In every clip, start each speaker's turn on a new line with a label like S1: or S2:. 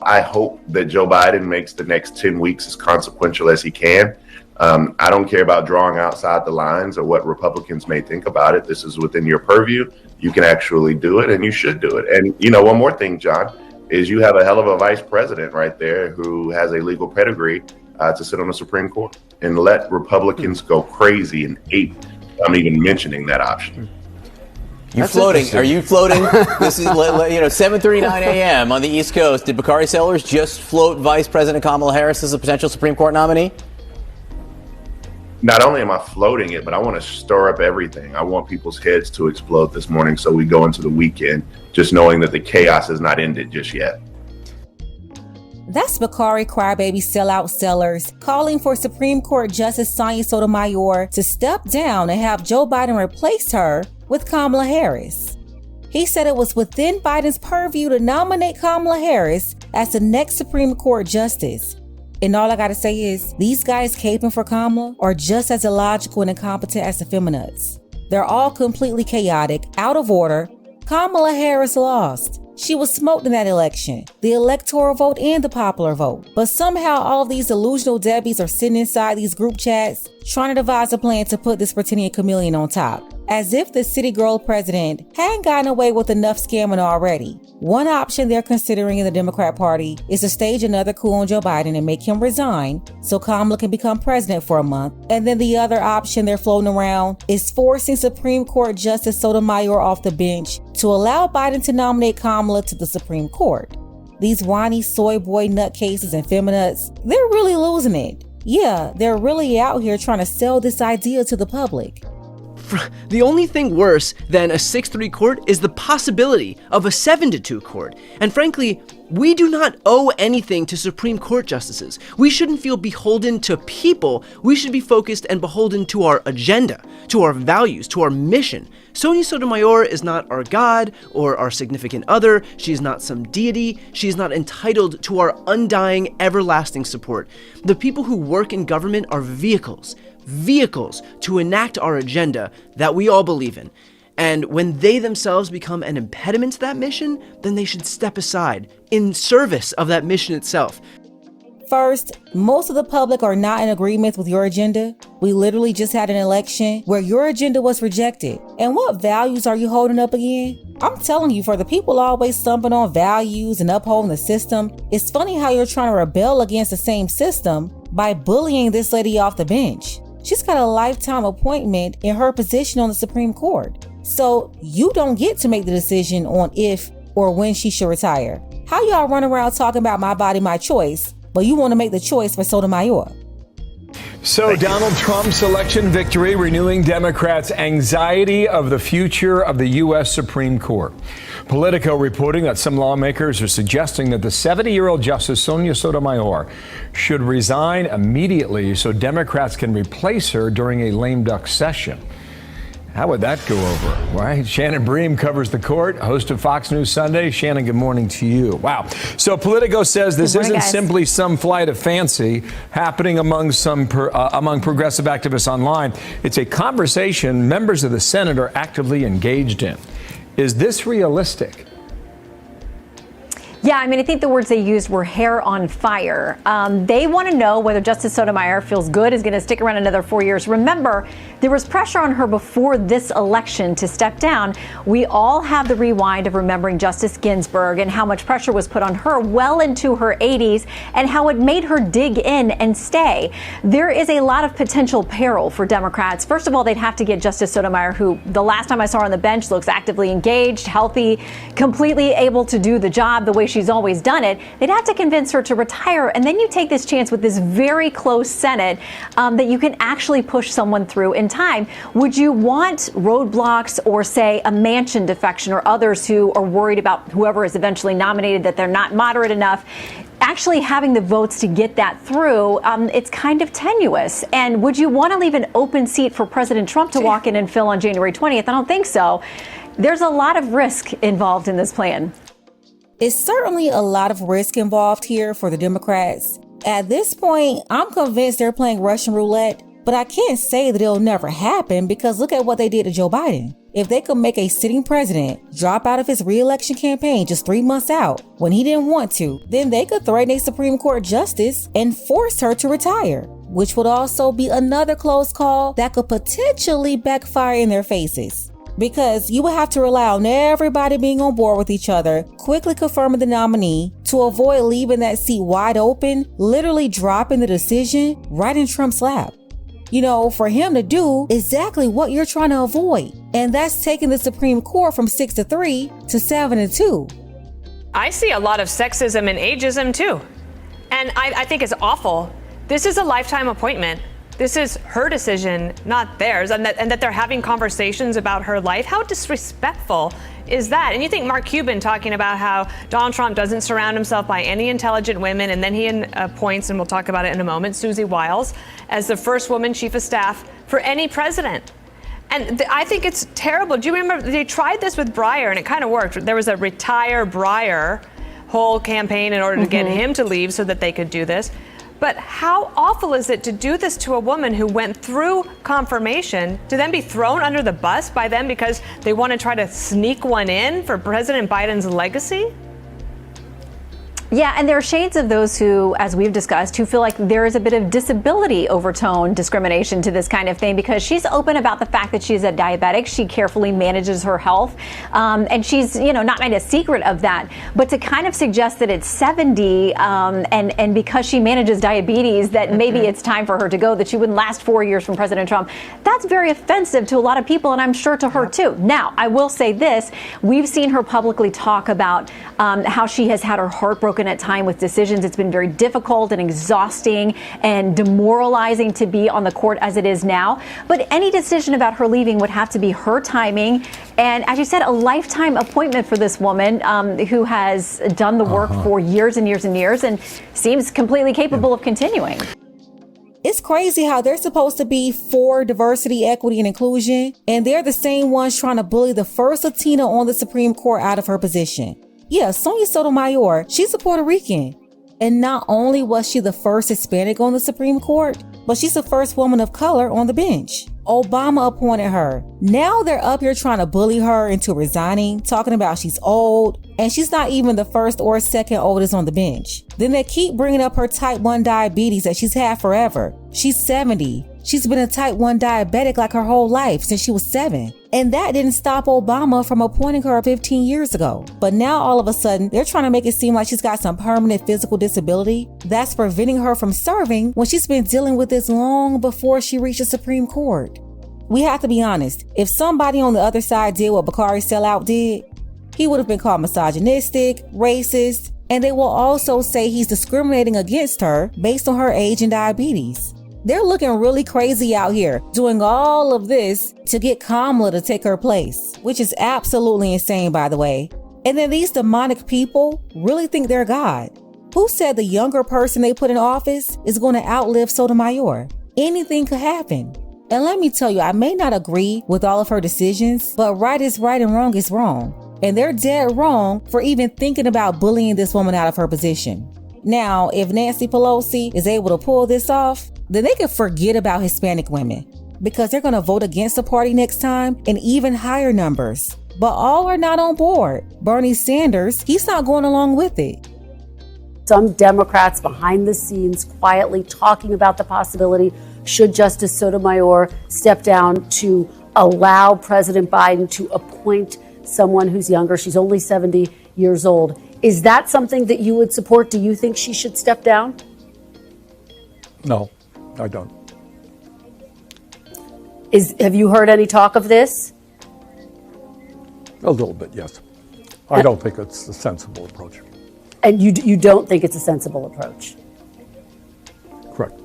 S1: I hope that Joe Biden makes the next 10 weeks as consequential as he can. I don't care about drawing outside the lines or what Republicans may think about it. This is within your purview. You can actually do it, and you should do it. And, one more thing, John, is you have a hell of a vice president right there who has a legal pedigree to sit on the Supreme Court, and let Republicans go crazy and ape. I'm even mentioning that option.
S2: That's floating? Are you floating? This is 7:39 a.m. on the East Coast. Did Bakari Sellers just float Vice President Kamala Harris as a potential Supreme Court nominee?
S1: Not only am I floating it, but I want to stir up everything. I want people's heads to explode this morning, so we go into the weekend just knowing that the chaos has not ended just yet.
S3: That's Bakari Crybaby Sellout Sellers calling for Supreme Court Justice Sonia Sotomayor to step down and have Joe Biden replace her with Kamala Harris. He said it was within Biden's purview to nominate Kamala Harris as the next Supreme Court justice. And all I gotta say is, these guys caping for Kamala are just as illogical and incompetent as the feminists. They're all completely chaotic, out of order. Kamala Harris lost. She was smoked in that election, the electoral vote and the popular vote. But somehow all of these delusional Debbies are sitting inside these group chats trying to devise a plan to put this pretending chameleon on top. As if the city girl president hadn't gotten away with enough scamming already. One option they're considering in the Democrat Party is to stage another coup on Joe Biden and make him resign so Kamala can become president for a month. And then the other option they're floating around is forcing Supreme Court Justice Sotomayor off the bench to allow Biden to nominate Kamala to the Supreme Court. These whiny soy boy nutcases and feminists, they're really losing it. Yeah, they're really out here trying to sell this idea to the public.
S4: The only thing worse than a 6-3 court is the possibility of a 7-2 court. And frankly, we do not owe anything to Supreme Court justices. We shouldn't feel beholden to people. We should be focused and beholden to our agenda, to our values, to our mission. Sonia Sotomayor is not our God or our significant other. She is not some deity. She is not entitled to our undying, everlasting support. The people who work in government are vehicles to enact our agenda that we all believe in. And when they themselves become an impediment to that mission, then they should step aside in service of that mission itself.
S3: First, most of the public are not in agreement with your agenda. We literally just had an election where your agenda was rejected. And what values are you holding up again? I'm telling you, for the people always stumping on values and upholding the system, it's funny how you're trying to rebel against the same system by bullying this lady off the bench. She's got a lifetime appointment in her position on the Supreme Court. So you don't get to make the decision on if or when she should retire. How y'all run around talking about my body, my choice, but you want to make the choice for Sotomayor?
S5: So Donald Trump's election victory renewing Democrats' anxiety of the future of the U.S. Supreme Court. Politico reporting that some lawmakers are suggesting that the 70-year-old Justice Sonia Sotomayor should resign immediately so Democrats can replace her during a lame duck session. How would that go over? Right? Shannon Bream covers the court, host of Fox News Sunday. Shannon, good morning to you. Wow. So Politico says this isn't simply some flight of fancy happening among among progressive activists online. It's a conversation members of the Senate are actively engaged in. Is this realistic?
S6: Yeah, I mean, I think the words they used were hair on fire. They want to know whether Justice Sotomayor feels good, is going to stick around another 4 years. Remember, there was pressure on her before this election to step down. We all have the rewind of remembering Justice Ginsburg and how much pressure was put on her well into her 80s and how it made her dig in and stay. There is a lot of potential peril for Democrats. First of all, they'd have to get Justice Sotomayor, who the last time I saw her on the bench looks actively engaged, healthy, completely able to do the job the way she's always done it. They'd have to convince her to retire, and then you take this chance with this very close Senate that you can actually push someone through in time. Would you want roadblocks or, say, a Manchin defection or others who are worried about whoever is eventually nominated, that they're not moderate enough? Actually having the votes to get that through, it's kind of tenuous. And would you want to leave an open seat for President Trump to walk in and fill on January 20th? I don't think so. There's a lot of risk involved in this plan.
S3: It's certainly a lot of risk involved here for the Democrats. At this point, I'm convinced they're playing Russian roulette, but I can't say that it'll never happen because look at what they did to Joe Biden. If they could make a sitting president drop out of his re-election campaign just 3 months out when he didn't want to, then they could threaten a Supreme Court justice and force her to retire, which would also be another close call that could potentially backfire in their faces. Because you would have to rely on everybody being on board with each other, quickly confirming the nominee to avoid leaving that seat wide open, literally dropping the decision right in Trump's lap. You know, for him to do exactly what you're trying to avoid. And that's taking the Supreme Court from 6-3 to 7-2.
S7: I see a lot of sexism and ageism too. And I think it's awful. This is a lifetime appointment. This is her decision, not theirs, and that they're having conversations about her life. How disrespectful is that? And you think Mark Cuban talking about how Donald Trump doesn't surround himself by any intelligent women, and then he appoints, and we'll talk about it in a moment, Susie Wiles as the first woman chief of staff for any president. And I think it's terrible. Do you remember they tried this with Breyer, and it kind of worked. There was a retire Breyer whole campaign in order to get him to leave so that they could do this. But how awful is it to do this to a woman who went through confirmation, to then be thrown under the bus by them because they want to try to sneak one in for President Biden's legacy?
S6: Yeah, and there are shades of those who, as we've discussed, who feel like there is a bit of disability overtone discrimination to this kind of thing, because she's open about the fact that she's a diabetic. She carefully manages her health, and she's, not made a secret of that. But to kind of suggest that it's 70, and because she manages diabetes, that maybe it's time for her to go, that she wouldn't last 4 years from President Trump, that's very offensive to a lot of people, and I'm sure to her too. Now, I will say this: we've seen her publicly talk about how she has had her heart broken at time with decisions. It's been very difficult and exhausting and demoralizing to be on the court as it is now. But any decision about her leaving would have to be her timing. And as you said, a lifetime appointment for this woman who has done the work for years and years and years and seems completely capable of continuing.
S3: It's crazy how they're supposed to be for diversity, equity, and inclusion, and they're the same ones trying to bully the first Latina on the Supreme Court out of her position. Yeah, Sonia Sotomayor, she's a Puerto Rican. And not only was she the first Hispanic on the Supreme Court, but she's the first woman of color on the bench. Obama appointed her. Now they're up here trying to bully her into resigning, talking about she's old, and she's not even the first or second oldest on the bench. Then they keep bringing up her type 1 diabetes that she's had forever. She's 70. She's been a type 1 diabetic like her whole life since she was 7. And that didn't stop Obama from appointing her 15 years ago. But now all of a sudden, they're trying to make it seem like she's got some permanent physical disability that's preventing her from serving when she's been dealing with this long before she reached the Supreme Court. We have to be honest. If somebody on the other side did what Bakari Sellout did, he would have been called misogynistic, racist, and they will also say he's discriminating against her based on her age and diabetes. They're looking really crazy out here, doing all of this to get Kamala to take her place, which is absolutely insane, by the way. And then these demonic people really think they're God. Who said the younger person they put in office is going to outlive Sotomayor? Anything could happen. And let me tell you, I may not agree with all of her decisions, but right is right and wrong is wrong. And they're dead wrong for even thinking about bullying this woman out of her position. Now, if Nancy Pelosi is able to pull this off, then they can forget about Hispanic women, because they're going to vote against the party next time in even higher numbers. But all are not on board. Bernie Sanders, he's not going along with it.
S8: Some Democrats behind the scenes quietly talking about the possibility, should Justice Sotomayor step down, to allow President Biden to appoint someone who's younger. She's only 70 years old. Is that something that you would support? Do you think she should step down?
S9: No, I don't.
S8: Have you heard any talk of this?
S9: A little bit, yes. I don't think it's a sensible approach.
S8: And you don't think it's a sensible approach?
S9: Correct.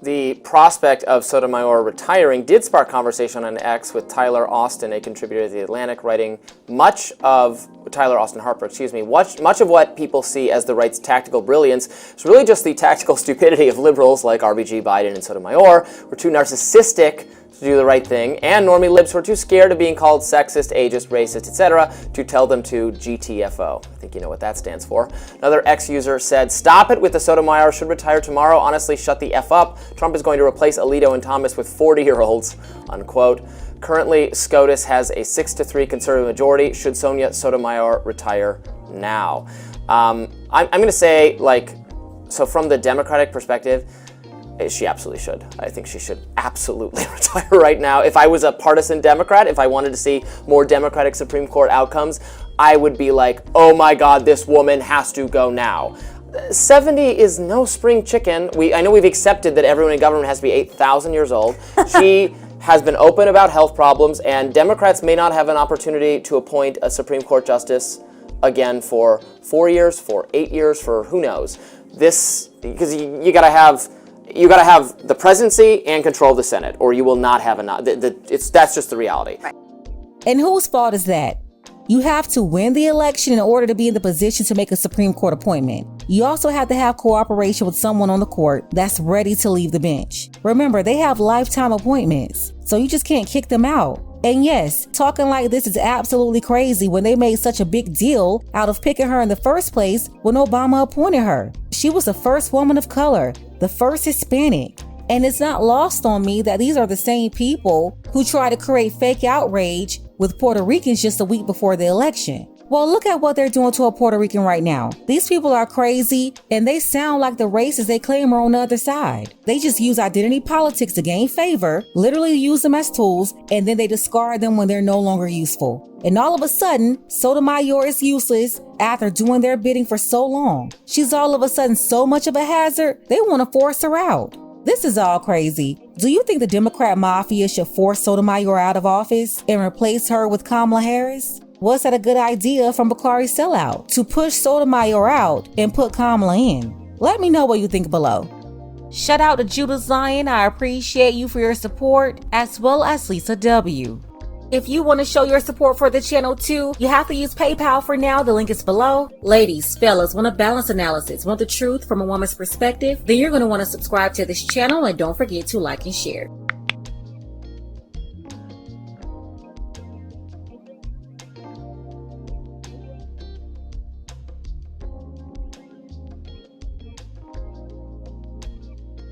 S10: The prospect of Sotomayor retiring did spark conversation on X, with Tyler Austin, a contributor to The Atlantic, writing much of Harper, much of what people see as the right's tactical brilliance is really just the tactical stupidity of liberals like RBG, Biden, and Sotomayor, who are too narcissistic to do the right thing, and normie libs who are too scared of being called sexist, ageist, racist, etc. to tell them to GTFO. I think you know what that stands for. Another X user said, "Stop it with the Sotomayor should retire tomorrow. Honestly, shut the F up. Trump is going to replace Alito and Thomas with 40-year-olds, unquote. Currently, SCOTUS has a 6-3 conservative majority. Should Sonia Sotomayor retire now?" I'm going to say, so from the Democratic perspective, she absolutely should. I think she should absolutely retire right now. If I was a partisan Democrat, if I wanted to see more Democratic Supreme Court outcomes, I would be like, oh my God, this woman has to go now. 70 is no spring chicken. I know we've accepted that everyone in government has to be 8,000 years old. She has been open about health problems, and Democrats may not have an opportunity to appoint a Supreme Court justice again for 4 years, for 8 years, for who knows. This, because you gotta have the presidency and control of the Senate, or you will not have enough. That's just the reality.
S3: And whose fault is that? You have to win the election in order to be in the position to make a Supreme Court appointment. You also have to have cooperation with someone on the court that's ready to leave the bench. Remember, they have lifetime appointments, so you just can't kick them out. And yes, talking like this is absolutely crazy when they made such a big deal out of picking her in the first place when Obama appointed her. She was the first woman of color, the first Hispanic. And it's not lost on me that these are the same people who try to create fake outrage with Puerto Ricans just a week before the election. Well, look at what they're doing to a Puerto Rican right now. These people are crazy, and they sound like the races they claim are on the other side. They just use identity politics to gain favor, literally use them as tools, and then they discard them when they're no longer useful. And all of a sudden, Sotomayor is useless after doing their bidding for so long. She's all of a sudden so much of a hazard, they want to force her out. This is all crazy. Do you think the Democrat mafia should force Sotomayor out of office and replace her with Kamala Harris? Was that a good idea from Bakari Sellout to push Sotomayor out and put Kamala in? Let me know what you think below. Shout out to Judah Zion. I appreciate you for your support, as well as Lisa W. If you want to show your support for the channel too, you have to use PayPal for now. The link is below. Ladies, fellas, want a balanced analysis, want the truth from a woman's perspective? Then you're going to want to subscribe to this channel, and don't forget to like and share.